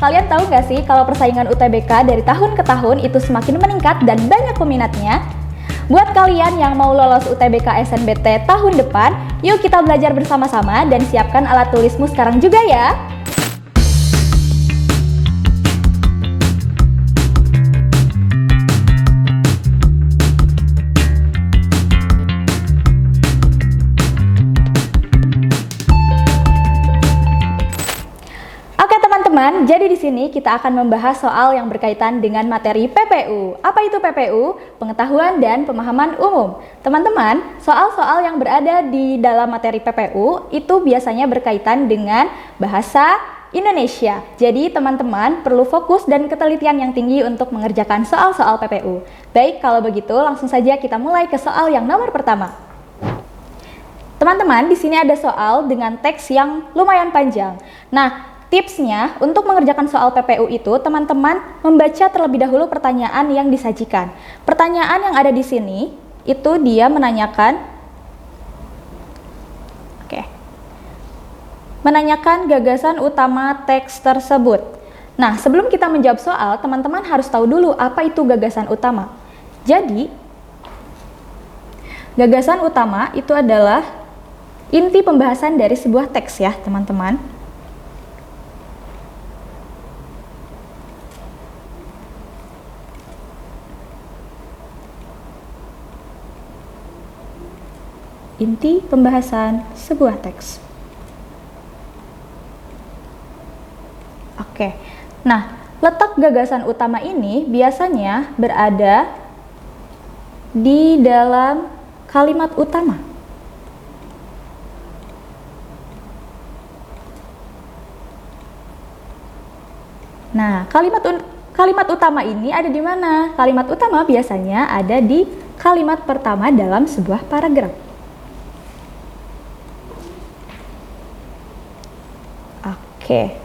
Kalian tahu nggak sih kalau persaingan UTBK dari tahun ke tahun itu semakin meningkat dan banyak peminatnya? Buat kalian yang mau lolos UTBK SNBT tahun depan, yuk kita belajar bersama-sama dan siapkan alat tulismu sekarang juga ya! Jadi di sini kita akan membahas soal yang berkaitan dengan materi PPU. Apa itu PPU? Pengetahuan dan pemahaman umum. Teman-teman, soal-soal yang berada di dalam materi PPU itu biasanya berkaitan dengan bahasa Indonesia. Jadi teman-teman perlu fokus dan ketelitian yang tinggi untuk mengerjakan soal-soal PPU. Baik, kalau begitu langsung saja kita mulai ke soal yang nomor pertama. Teman-teman, di sini ada soal dengan teks yang lumayan panjang. Nah, tipsnya untuk mengerjakan soal PPU itu teman-teman membaca terlebih dahulu pertanyaan yang disajikan. Pertanyaan yang ada di sini itu dia menanyakan menanyakan gagasan utama teks tersebut. Nah, sebelum kita menjawab soal, teman-teman harus tahu dulu apa itu gagasan utama. Jadi, gagasan utama itu adalah inti pembahasan dari sebuah teks ya, teman-teman. Inti pembahasan sebuah teks. Oke, nah letak gagasan utama ini biasanya berada di dalam kalimat utama. Nah, kalimat utama ini ada di mana? Kalimat utama biasanya ada di kalimat pertama dalam sebuah paragraf. Oke,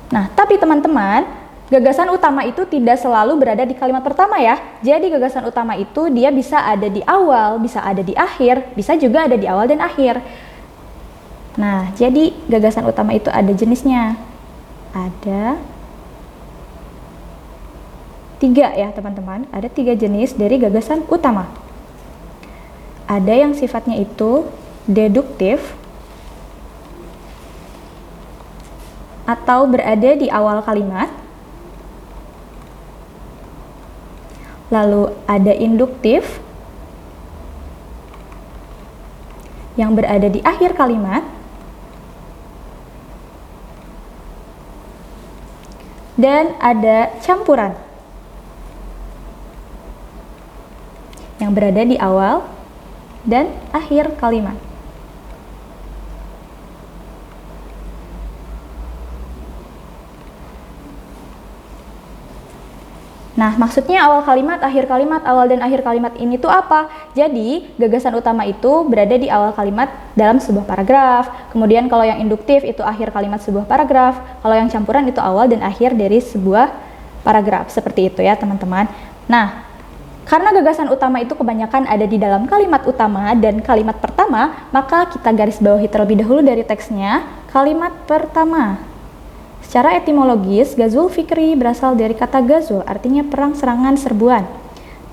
nah tapi teman-teman, gagasan utama itu tidak selalu berada di kalimat pertama ya. Jadi gagasan utama itu dia bisa ada di awal, bisa ada di akhir, bisa juga ada di awal dan akhir. Nah, jadi gagasan utama itu ada jenisnya. Ada 3 ya teman-teman, ada 3 jenis dari gagasan utama. Ada yang sifatnya itu deduktif, atau berada di awal kalimat. Lalu ada induktif yang berada di akhir kalimat. Dan ada campuran yang berada di awal dan akhir kalimat. Nah, maksudnya awal kalimat, akhir kalimat, awal dan akhir kalimat ini tuh apa? Jadi, gagasan utama itu berada di awal kalimat dalam sebuah paragraf. Kemudian kalau yang induktif itu akhir kalimat sebuah paragraf. Kalau yang campuran itu awal dan akhir dari sebuah paragraf. Seperti itu ya, teman-teman. Nah, karena gagasan utama itu kebanyakan ada di dalam kalimat utama dan kalimat pertama, maka kita garis bawahi terlebih dahulu dari teksnya kalimat pertama. Secara etimologis, Ghazwul Fikri berasal dari kata ghazwul, artinya perang, serangan, serbuan,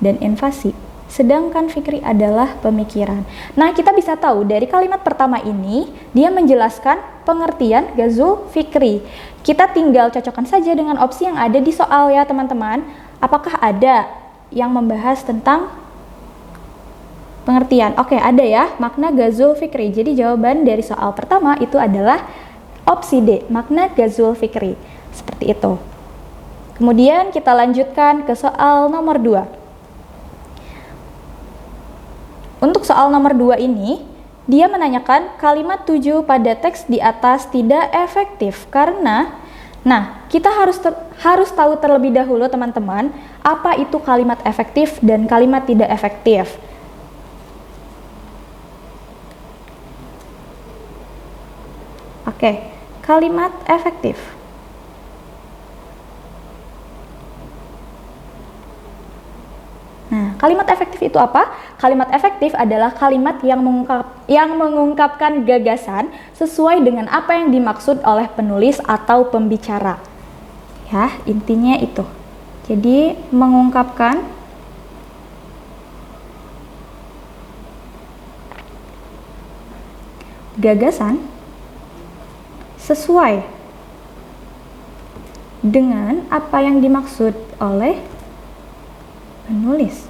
dan invasi. Sedangkan fikri adalah pemikiran. Nah, kita bisa tahu dari kalimat pertama ini, dia menjelaskan pengertian Ghazwul Fikri. Kita tinggal cocokkan saja dengan opsi yang ada di soal ya teman-teman. Apakah ada yang membahas tentang pengertian? Oke, ada ya, makna Ghazwul Fikri. Jadi jawaban dari soal pertama itu adalah opsi D, makna Ghazwul Fikri. Seperti itu. Kemudian kita lanjutkan ke soal nomor 2. Untuk soal nomor 2 ini, dia menanyakan kalimat 7 pada teks di atas tidak efektif karena, nah, kita harus tahu terlebih dahulu teman-teman, apa itu kalimat efektif dan kalimat tidak efektif. Oke, kalimat efektif. Nah, kalimat efektif itu apa? Kalimat efektif adalah kalimat yang mengungkapkan gagasan sesuai dengan apa yang dimaksud oleh penulis atau pembicara. Ya, intinya itu. Jadi mengungkapkan gagasan sesuai dengan apa yang dimaksud oleh penulis.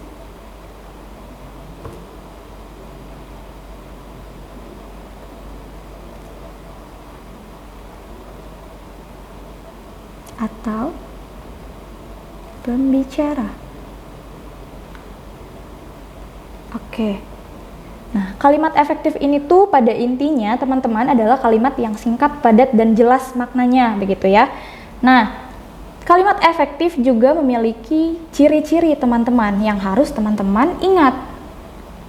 Atau pembicara. Oke. Nah, kalimat efektif ini tuh pada intinya teman-teman adalah kalimat yang singkat, padat, dan jelas maknanya, begitu ya. Nah, kalimat efektif juga memiliki ciri-ciri teman-teman yang harus teman-teman ingat.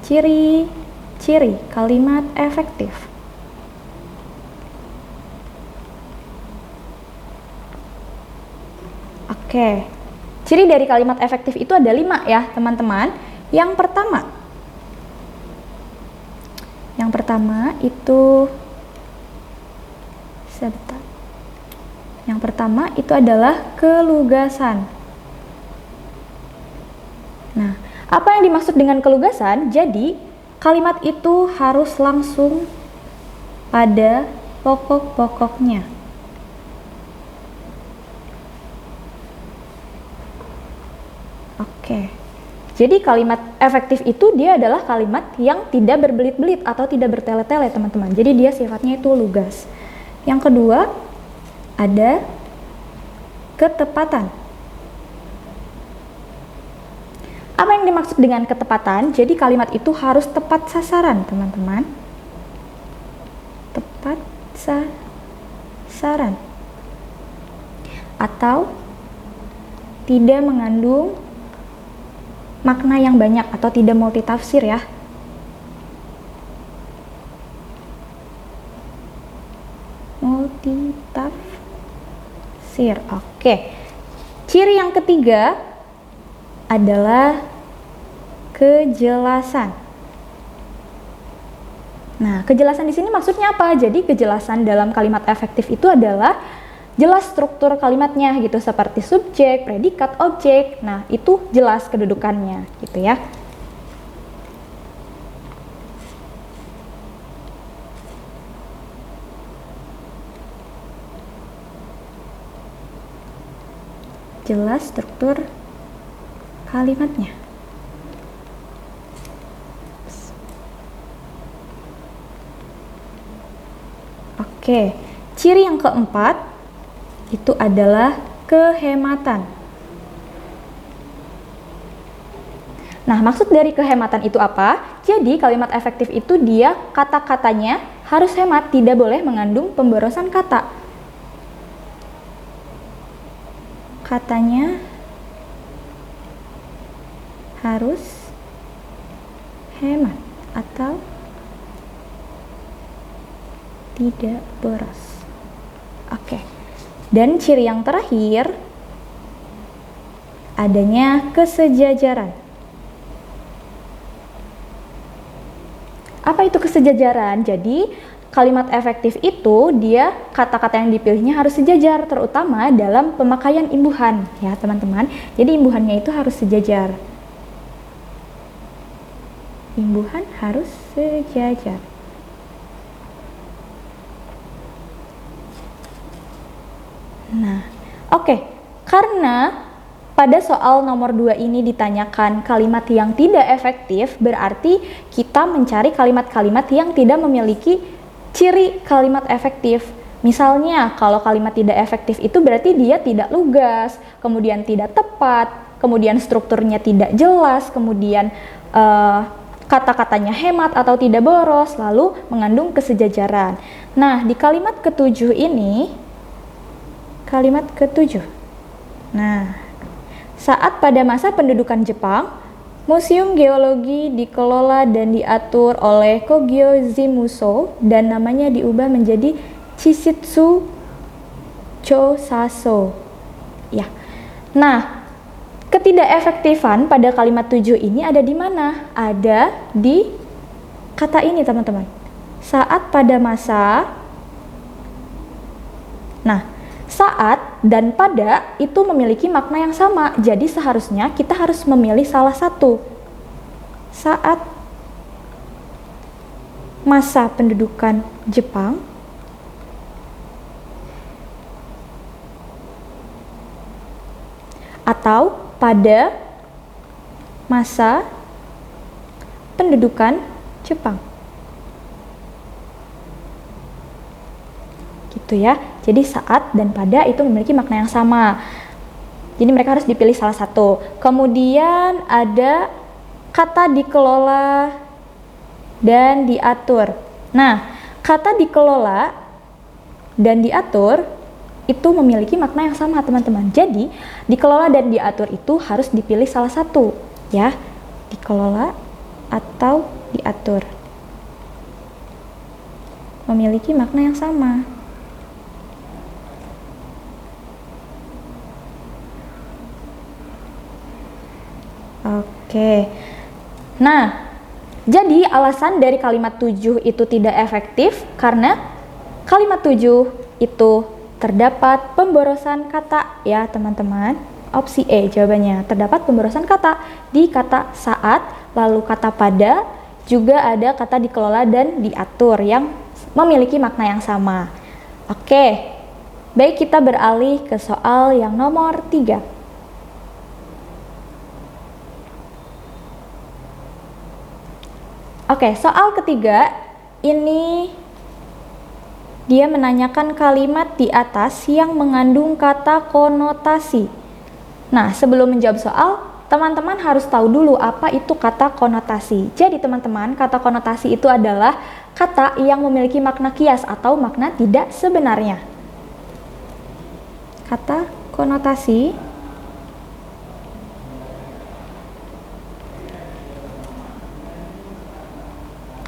Ciri-ciri kalimat efektif. Oke, ciri dari kalimat efektif itu ada 5 ya teman-teman. Yang pertama itu sebentar. Yang pertama itu adalah kelugasan. Nah, apa yang dimaksud dengan kelugasan? Jadi, kalimat itu harus langsung pada pokok-pokoknya. Oke. Jadi kalimat efektif itu dia adalah kalimat yang tidak berbelit-belit atau tidak bertele-tele, teman-teman. Jadi dia sifatnya itu lugas. Yang kedua, ada ketepatan. Apa yang dimaksud dengan ketepatan? Jadi kalimat itu harus tepat sasaran, teman-teman. Tepat sasaran. Atau tidak mengandung makna yang banyak atau tidak multitafsir ya. Multitafsir. Oke. Ciri yang ketiga adalah kejelasan. Nah, kejelasan di sini maksudnya apa? Jadi kejelasan dalam kalimat efektif itu adalah jelas struktur kalimatnya gitu, seperti subjek, predikat, objek. Nah, itu jelas kedudukannya gitu ya. Jelas struktur kalimatnya. Oke, ciri yang keempat itu adalah kehematan. Nah, maksud dari kehematan itu apa? Jadi, kalimat efektif itu dia kata-katanya harus hemat, tidak boleh mengandung pemborosan kata. Katanya harus hemat atau tidak boros. Oke. Dan ciri yang terakhir adanya kesejajaran. Apa itu kesejajaran? Jadi kalimat efektif itu dia kata-kata yang dipilihnya harus sejajar, terutama dalam pemakaian imbuhan ya teman-teman. Jadi imbuhannya itu harus sejajar. Imbuhan harus sejajar. Nah, oke. Karena pada soal nomor 2 ini ditanyakan kalimat yang tidak efektif, berarti kita mencari kalimat-kalimat yang tidak memiliki ciri kalimat efektif. Misalnya, kalau kalimat tidak efektif itu berarti dia tidak lugas, kemudian tidak tepat, kemudian strukturnya tidak jelas, kemudian kata-katanya hemat atau tidak boros, lalu mengandung kesejajaran. Nah, di kalimat ketujuh ini, kalimat ketujuh. Nah, saat pada masa pendudukan Jepang, Museum Geologi dikelola dan diatur oleh Kogyo Zimuso dan namanya diubah menjadi Chishitsu Chosaso. Ya. Nah, ketidakefektifan pada kalimat 7 ini ada di mana? Ada di kata ini, teman-teman. Saat pada masa. Nah, saat dan pada itu memiliki makna yang sama. Jadi seharusnya kita harus memilih salah satu. Saat masa pendudukan Jepang atau pada masa pendudukan Jepang. Gitu ya. Jadi saat dan pada itu memiliki makna yang sama. Jadi mereka harus dipilih salah satu. Kemudian ada kata dikelola dan diatur. Nah, kata dikelola dan diatur itu memiliki makna yang sama, teman-teman. Jadi, dikelola dan diatur itu harus dipilih salah satu, ya. Dikelola atau diatur. Memiliki makna yang sama. Oke. Nah, jadi alasan dari kalimat 7 itu tidak efektif karena kalimat 7 itu terdapat pemborosan kata, ya teman-teman. Opsi E jawabannya, terdapat pemborosan kata di kata saat, lalu kata pada, juga ada kata dikelola dan diatur yang memiliki makna yang sama. Oke, baik, kita beralih ke soal yang nomor 3. Oke, soal ketiga ini dia menanyakan kalimat di atas yang mengandung kata konotasi. Nah, sebelum menjawab soal, teman-teman harus tahu dulu apa itu kata konotasi. Jadi teman-teman, kata konotasi itu adalah kata yang memiliki makna kias atau makna tidak sebenarnya. Kata konotasi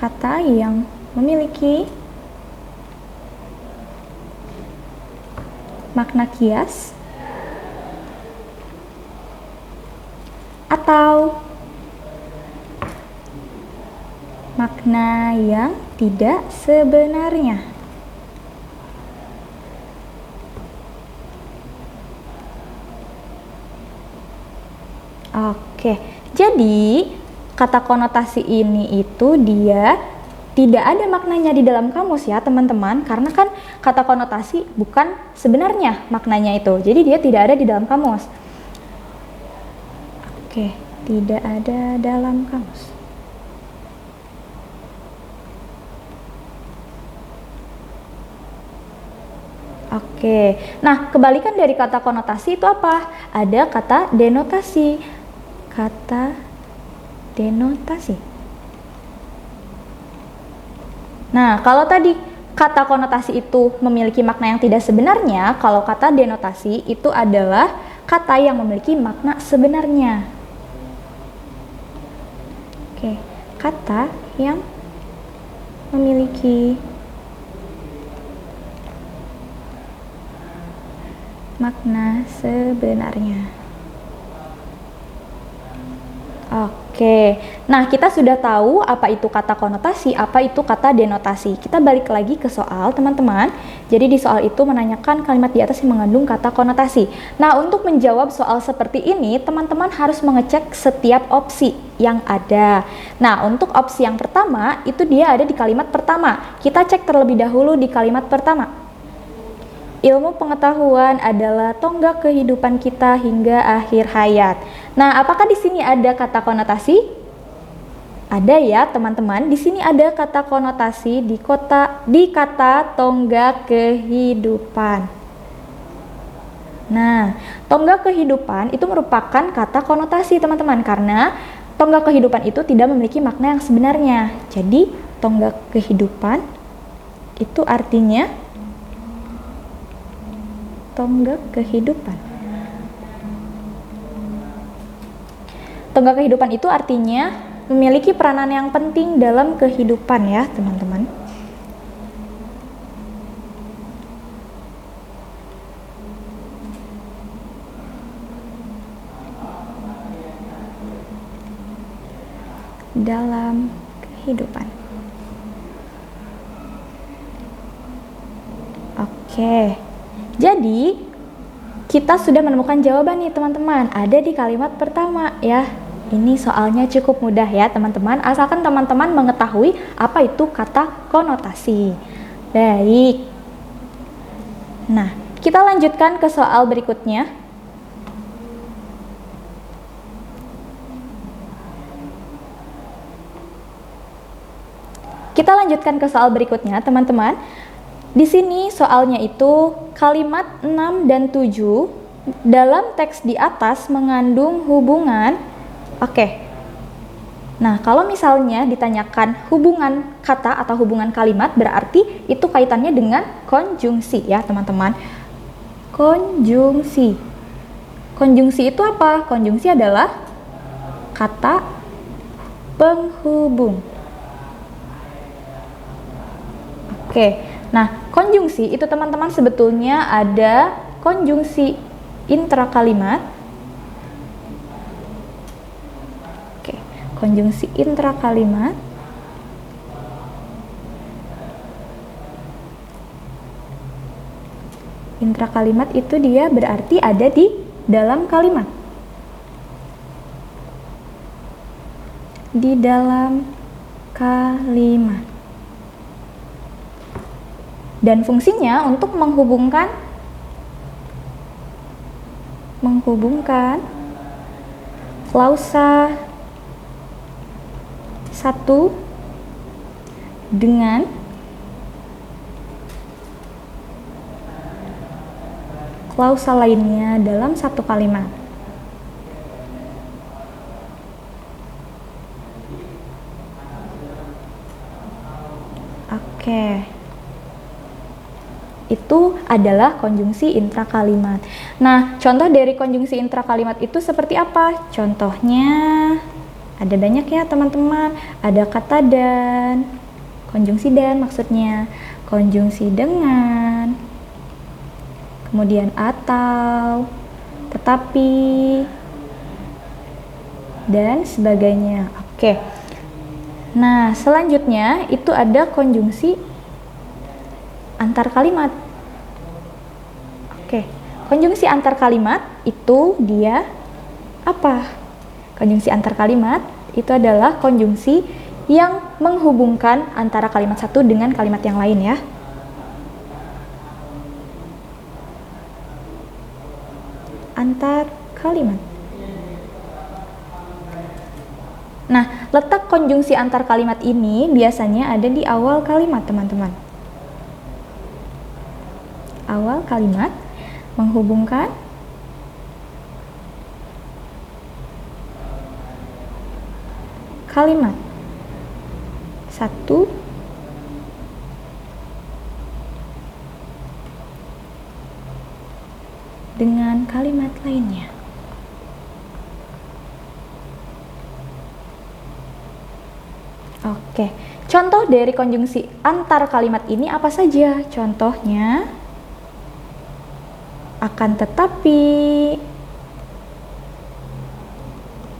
kata yang memiliki makna kias atau makna yang tidak sebenarnya. Oke, jadi kata konotasi ini itu dia tidak ada maknanya di dalam kamus ya teman-teman, karena kan kata konotasi bukan sebenarnya maknanya itu, jadi dia tidak ada di dalam kamus. Oke, tidak ada dalam kamus. Oke, nah kebalikan dari kata konotasi itu apa? Ada kata denotasi. Kata denotasi. Nah, kalau tadi kata konotasi itu memiliki makna yang tidak sebenarnya, kalau kata denotasi itu adalah kata yang memiliki makna sebenarnya. Oke, kata yang memiliki makna sebenarnya. Oke, nah kita sudah tahu apa itu kata konotasi, apa itu kata denotasi. Kita balik lagi ke soal teman-teman. Jadi di soal itu menanyakan kalimat di atas yang mengandung kata konotasi. Nah, untuk menjawab soal seperti ini, teman-teman harus mengecek setiap opsi yang ada. Nah, untuk opsi yang pertama, itu dia ada di kalimat pertama. Kita cek terlebih dahulu di kalimat pertama. Ilmu pengetahuan adalah tonggak kehidupan kita hingga akhir hayat. Nah, apakah di sini ada kata konotasi? Ada ya, teman-teman. Di sini ada kata konotasi di kata tonggak kehidupan. Nah, tonggak kehidupan itu merupakan kata konotasi, teman-teman, karena tonggak kehidupan itu tidak memiliki makna yang sebenarnya. Jadi, tonggak kehidupan itu artinya tonggak kehidupan. Tonggak kehidupan itu artinya memiliki peranan yang penting dalam kehidupan ya, teman-teman. Dalam kehidupan. Oke. Jadi, kita sudah menemukan jawaban nih teman-teman, ada di kalimat pertama ya. Ini soalnya cukup mudah ya teman-teman, asalkan teman-teman mengetahui apa itu kata konotasi. Baik. Nah, kita lanjutkan ke soal berikutnya. Kita lanjutkan ke soal berikutnya, teman-teman. Di sini soalnya itu kalimat 6 dan 7 dalam teks di atas mengandung hubungan. Oke. Nah, kalau misalnya ditanyakan hubungan kata atau hubungan kalimat, berarti itu kaitannya dengan konjungsi ya, teman-teman. Konjungsi. Konjungsi itu apa? Konjungsi adalah kata penghubung. Oke. Nah, konjungsi itu teman-teman sebetulnya ada konjungsi intrakalimat. Oke, konjungsi intrakalimat. Intrakalimat itu dia berarti ada di dalam kalimat. Di dalam kalimat. Dan fungsinya untuk menghubungkan klausa satu dengan klausa lainnya dalam satu kalimat. Oke. Itu adalah konjungsi intrakalimat. Nah, contoh dari konjungsi intrakalimat itu seperti apa? Contohnya ada banyak ya teman-teman. Ada kata dan, konjungsi dan maksudnya, konjungsi dengan, kemudian atau, tetapi, dan sebagainya. Oke. Nah, selanjutnya itu ada konjungsi antar kalimat. Oke, konjungsi antar kalimat itu dia apa? Konjungsi antar kalimat itu adalah konjungsi yang menghubungkan antara kalimat satu dengan kalimat yang lain ya. Antar kalimat. Nah, letak konjungsi antar kalimat ini biasanya ada di awal kalimat, teman-teman. Awal kalimat menghubungkan kalimat satu dengan kalimat lainnya. Oke, contoh dari konjungsi antar kalimat ini apa saja? Contohnya akan tetapi,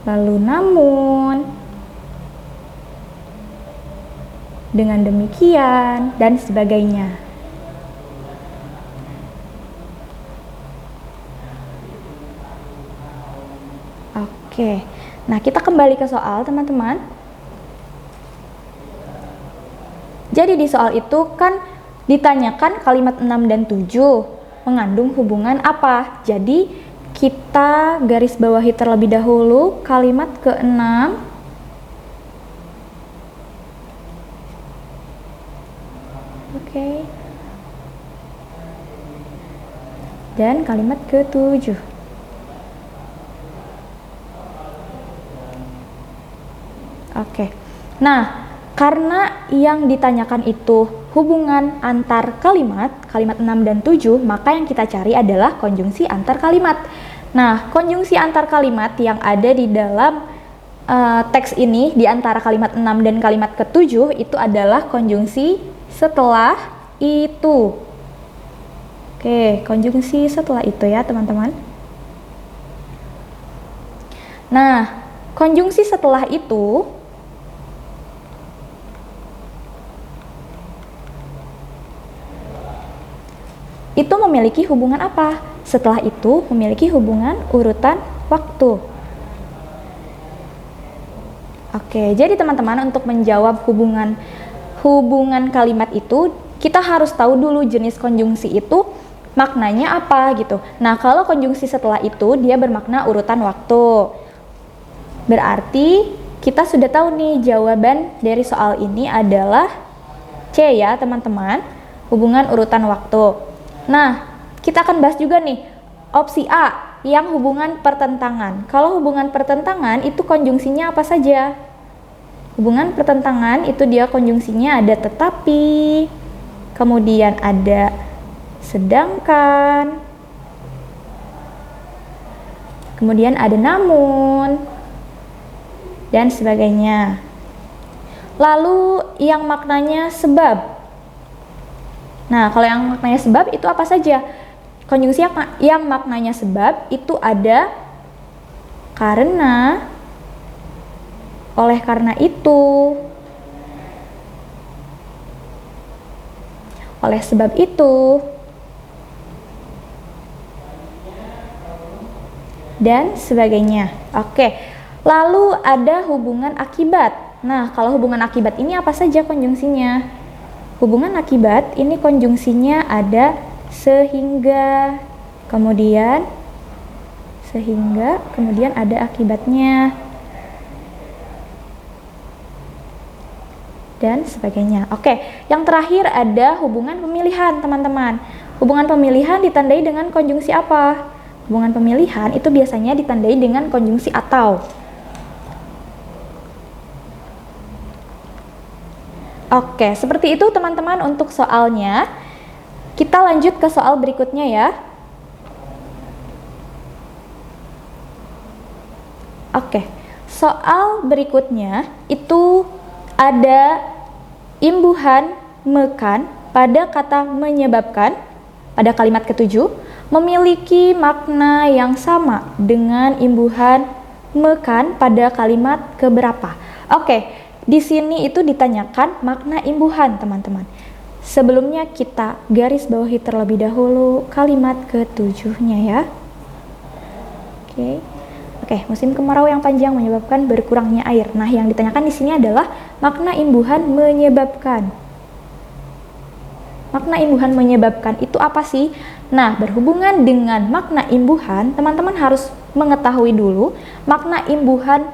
lalu namun, dengan demikian, dan sebagainya. Oke, nah kita kembali ke soal teman-teman. Jadi di soal itu kan ditanyakan kalimat 6 dan 7 mengandung hubungan apa? Jadi kita garis bawahi terlebih dahulu kalimat ke-6 Oke. Dan kalimat ke-7. Oke. Nah, karena yang ditanyakan itu hubungan antar kalimat, kalimat 6 dan 7, maka yang kita cari adalah konjungsi antar kalimat. Nah, konjungsi antar kalimat yang ada di dalam teks ini, di antara kalimat 6 dan kalimat ke-7, itu adalah konjungsi setelah itu. Oke, konjungsi setelah itu ya teman-teman. Nah, konjungsi setelah itu memiliki hubungan apa? Setelah itu memiliki hubungan urutan waktu. Oke, jadi teman-teman untuk menjawab hubungan kalimat itu, kita harus tahu dulu jenis konjungsi itu maknanya apa gitu. Nah, kalau konjungsi setelah itu dia bermakna urutan waktu. Berarti kita sudah tahu nih jawaban dari soal ini adalah C ya, teman-teman. Hubungan urutan waktu. Nah, kita akan bahas juga nih opsi A yang hubungan pertentangan. Kalau hubungan pertentangan itu konjungsinya apa saja? Hubungan pertentangan itu dia konjungsinya ada tetapi, kemudian ada sedangkan, kemudian ada namun, dan sebagainya. Lalu yang maknanya sebab. Nah, kalau yang maknanya sebab itu apa saja? Konjungsi yang maknanya sebab itu ada karena, oleh karena itu, oleh sebab itu, dan sebagainya. Oke, lalu ada hubungan akibat. Nah, kalau hubungan akibat ini apa saja konjungsinya? Hubungan akibat ini konjungsinya ada sehingga, kemudian ada akibatnya, dan sebagainya. Oke, yang terakhir ada hubungan pemilihan, teman-teman. Hubungan pemilihan ditandai dengan konjungsi apa? Hubungan pemilihan itu biasanya ditandai dengan konjungsi atau. Oke, seperti itu teman-teman untuk soalnya. Kita lanjut ke soal berikutnya ya. Oke, soal berikutnya itu ada imbuhan mekan pada kata menyebabkan pada kalimat ketujuh memiliki makna yang sama dengan imbuhan mekan pada kalimat keberapa. Oke, di sini itu ditanyakan makna imbuhan, teman-teman. Sebelumnya kita garis bawahi terlebih dahulu kalimat ketujuhnya ya. Oke, musim kemarau yang panjang menyebabkan berkurangnya air. Nah, yang ditanyakan di sini adalah makna imbuhan menyebabkan. Makna imbuhan menyebabkan itu apa sih? Nah, berhubungan dengan makna imbuhan, teman-teman harus mengetahui dulu makna imbuhan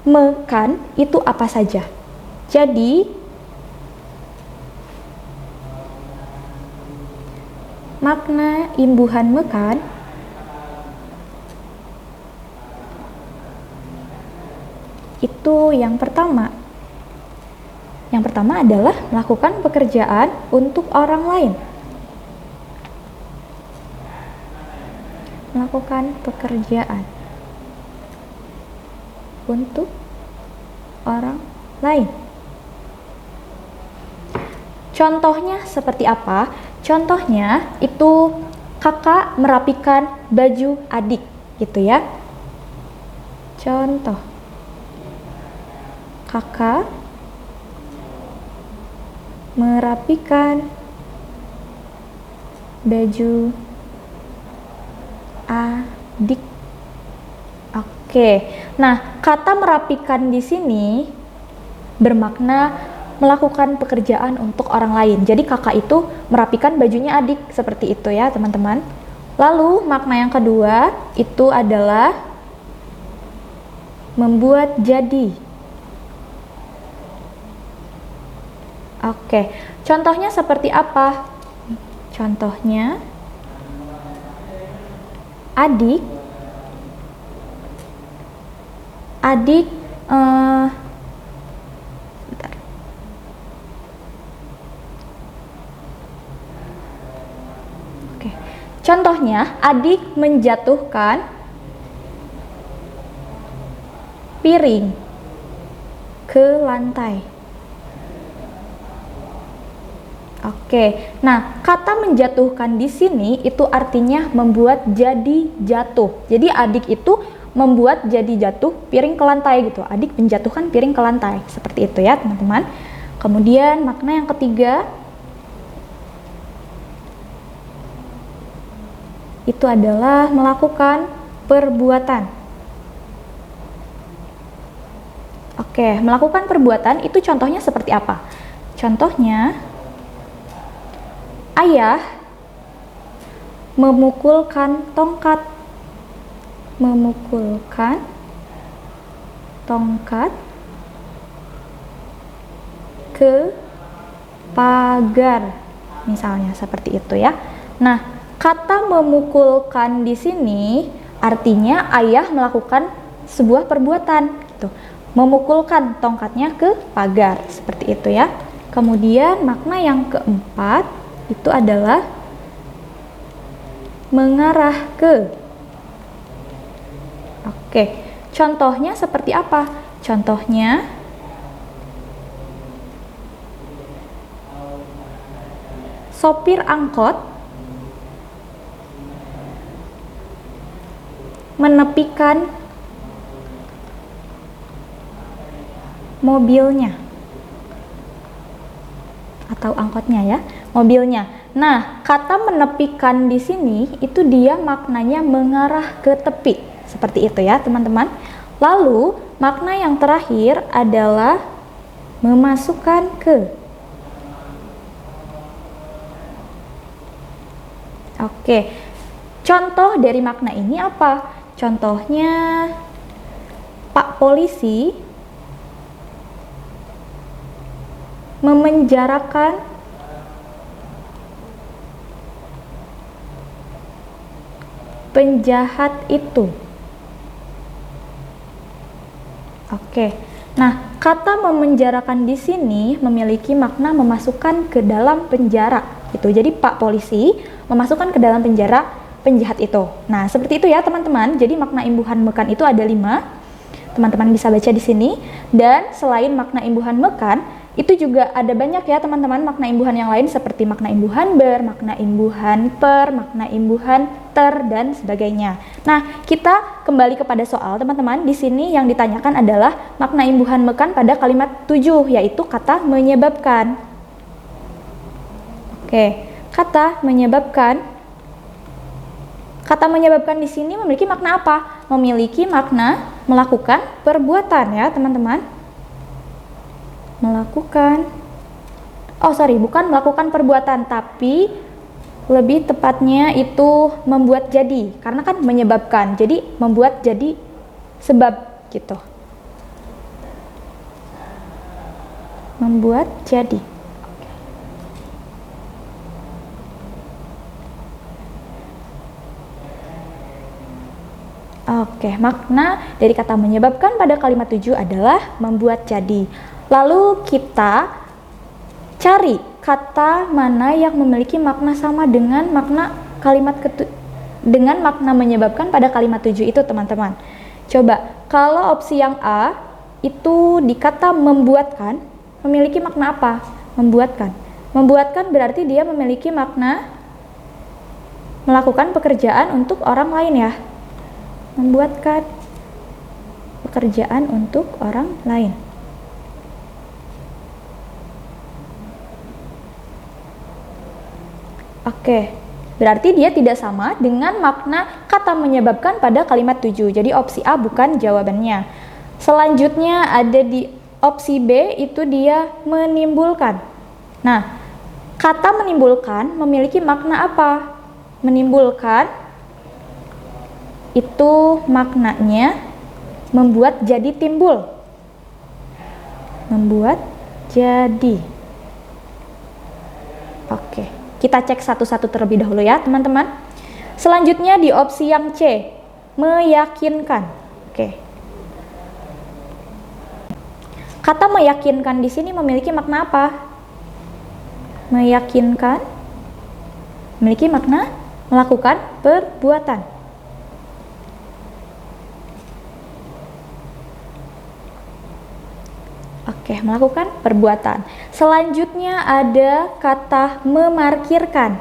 mekan itu apa saja. Jadi, makna imbuhan mekan itu yang pertama. Yang pertama adalah melakukan pekerjaan untuk orang lain. Melakukan pekerjaan untuk orang lain. Contohnya seperti apa? Contohnya itu kakak merapikan baju adik, gitu ya. Contoh, kakak merapikan baju adik. Oke. Nah, kata merapikan di sini bermakna melakukan pekerjaan untuk orang lain. Jadi kakak itu merapikan bajunya adik, seperti itu ya, teman-teman. Lalu makna yang kedua itu adalah membuat jadi. Oke, contohnya seperti apa? Contohnya adik bentar. Oke. Contohnya adik menjatuhkan piring ke lantai. Oke, nah kata menjatuhkan di sini itu artinya membuat jadi jatuh. Jadi adik itu membuat jadi jatuh piring ke lantai gitu. Adik menjatuhkan piring ke lantai, seperti itu ya teman-teman. Kemudian makna yang ketiga itu adalah melakukan perbuatan. Oke, melakukan perbuatan itu contohnya seperti apa? Contohnya, ayah memukulkan tongkat. Memukulkan tongkat ke pagar. Misalnya seperti itu ya. Nah, kata memukulkan di sini artinya ayah melakukan sebuah perbuatan gitu. Memukulkan tongkatnya ke pagar seperti itu ya. Kemudian makna yang keempat itu adalah mengarah ke. Oke, contohnya seperti apa? Contohnya sopir angkot menepikan mobilnya atau angkotnya ya, mobilnya. Nah, kata menepikan di sini itu dia maknanya mengarah ke tepi, seperti itu ya teman-teman. Lalu makna yang terakhir adalah memasukkan ke. Oke, contoh dari makna ini apa? Contohnya, Pak Polisi memenjarakan penjahat itu. Oke, nah kata memenjarakan di sini memiliki makna memasukkan ke dalam penjara. Itu jadi Pak Polisi memasukkan ke dalam penjara penjahat itu. Nah, seperti itu ya teman-teman. Jadi makna imbuhan mekan itu ada 5. Teman-teman bisa baca di sini. Dan selain makna imbuhan mekan, itu juga ada banyak ya teman-teman makna imbuhan yang lain seperti makna imbuhan ber, makna imbuhan per, makna imbuhan ter, dan sebagainya. Nah, kita kembali kepada soal teman-teman. Di sini yang ditanyakan adalah makna imbuhan mekan pada kalimat 7, yaitu kata menyebabkan. Oke, kata menyebabkan. Kata menyebabkan di sini memiliki makna apa? Memiliki makna melakukan perbuatan ya teman-teman. Melakukan. Bukan melakukan perbuatan, tapi lebih tepatnya itu membuat jadi. Karena kan menyebabkan, jadi membuat jadi sebab gitu. Membuat jadi. Oke, makna dari kata menyebabkan pada kalimat 7 adalah membuat jadi. Lalu kita cari kata mana yang memiliki makna sama dengan makna dengan makna menyebabkan pada kalimat 7 itu teman-teman. Coba, kalau opsi yang A itu di kata membuatkan memiliki makna apa? Membuatkan. Membuatkan berarti dia memiliki makna melakukan pekerjaan untuk orang lain ya. Membuatkan pekerjaan untuk orang lain. Oke, berarti dia tidak sama dengan makna kata menyebabkan pada kalimat 7. Jadi opsi A bukan jawabannya. Selanjutnya ada di opsi B, itu dia menimbulkan. Nah, kata menimbulkan memiliki makna apa? Menimbulkan itu maknanya membuat jadi timbul. Membuat jadi. Oke, kita cek satu-satu terlebih dahulu ya teman-teman. Selanjutnya di opsi yang C, meyakinkan. Oke. Kata meyakinkan di sini memiliki makna apa? Meyakinkan memiliki makna melakukan perbuatan. Oke, melakukan perbuatan. Selanjutnya ada kata memarkirkan.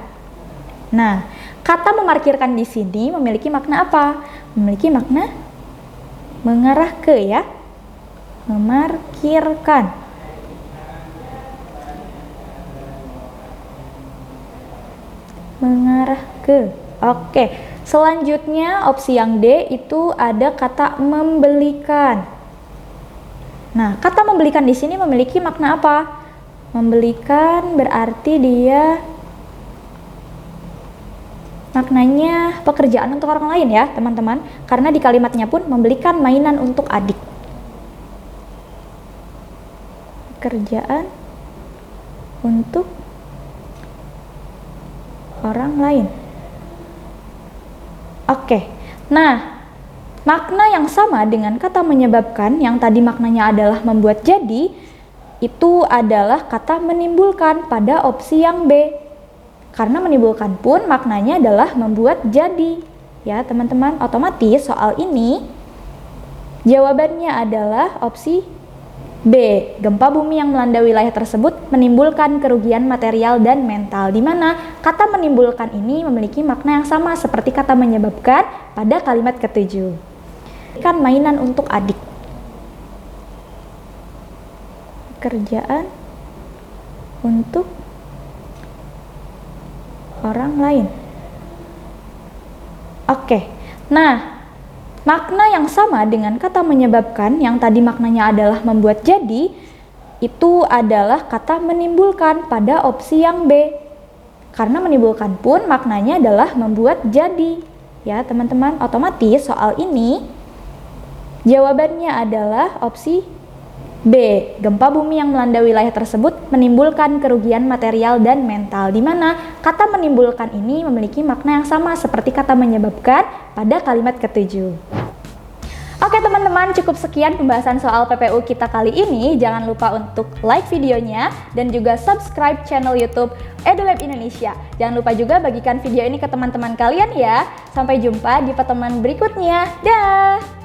Nah, kata memarkirkan di sini memiliki makna apa? Memiliki makna mengarah ke ya. Memarkirkan. Mengarah ke. Oke, Selanjutnya opsi yang D itu ada kata membelikan. Nah, kata membelikan di sini memiliki makna apa? Membelikan berarti dia maknanya pekerjaan untuk orang lain ya teman-teman, karena di kalimatnya pun membelikan mainan untuk adik. Pekerjaan untuk orang lain. Oke, nah makna yang sama dengan kata menyebabkan yang tadi maknanya adalah membuat jadi, itu adalah kata menimbulkan pada opsi yang B. Karena menimbulkan pun maknanya adalah membuat jadi. Ya teman-teman, otomatis soal ini jawabannya adalah opsi B. Gempa bumi yang melanda wilayah tersebut menimbulkan kerugian material dan mental, di mana kata menimbulkan ini memiliki makna yang sama seperti kata menyebabkan pada kalimat ketujuh. Kan mainan untuk adik. Pekerjaan untuk orang lain. Oke, nah makna yang sama dengan kata menyebabkan yang tadi maknanya adalah membuat jadi, itu adalah kata menimbulkan pada opsi yang B. Karena menimbulkan pun maknanya adalah membuat jadi. Ya teman-teman, otomatis soal ini jawabannya adalah opsi B. Gempa bumi yang melanda wilayah tersebut menimbulkan kerugian material dan mental, di mana kata menimbulkan ini memiliki makna yang sama seperti kata menyebabkan pada kalimat ketujuh. Oke teman-teman, cukup sekian pembahasan soal PPU kita kali ini. Jangan lupa untuk like videonya dan juga subscribe channel YouTube EduLab Indonesia. Jangan lupa juga bagikan video ini ke teman-teman kalian ya. Sampai jumpa di pertemuan berikutnya. Dah.